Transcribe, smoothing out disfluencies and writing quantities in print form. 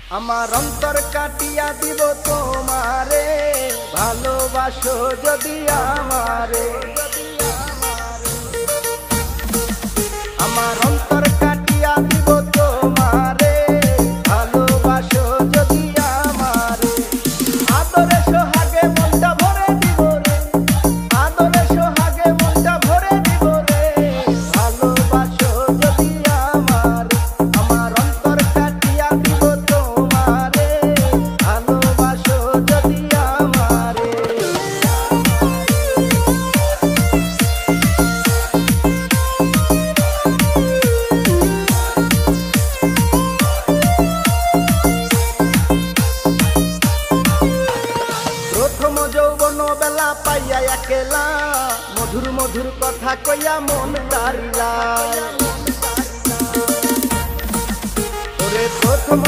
আমার অন্তর কাটিয়া দিব তোমারে, ভালোবাসো যদি আমারে। আমার অন্তর কাটিয়া দিব তোমারে, ভালোবাসো যদি আমারে। আদরে সোহাগে মনটা ভরে দিব রে, আদরে সোহাগে মনটা ভরে দিব রে, ভালোবাসো যদি আমারে। আমার অন্তর কাটিয়া দিব তোমারে, ভালোবাসো যদি আমারে। প্রথম যৌবন বেলা পাইয়া একেলা, মধুর মধুর কথা কইয়া মন তারিলা। ওরে প্রথম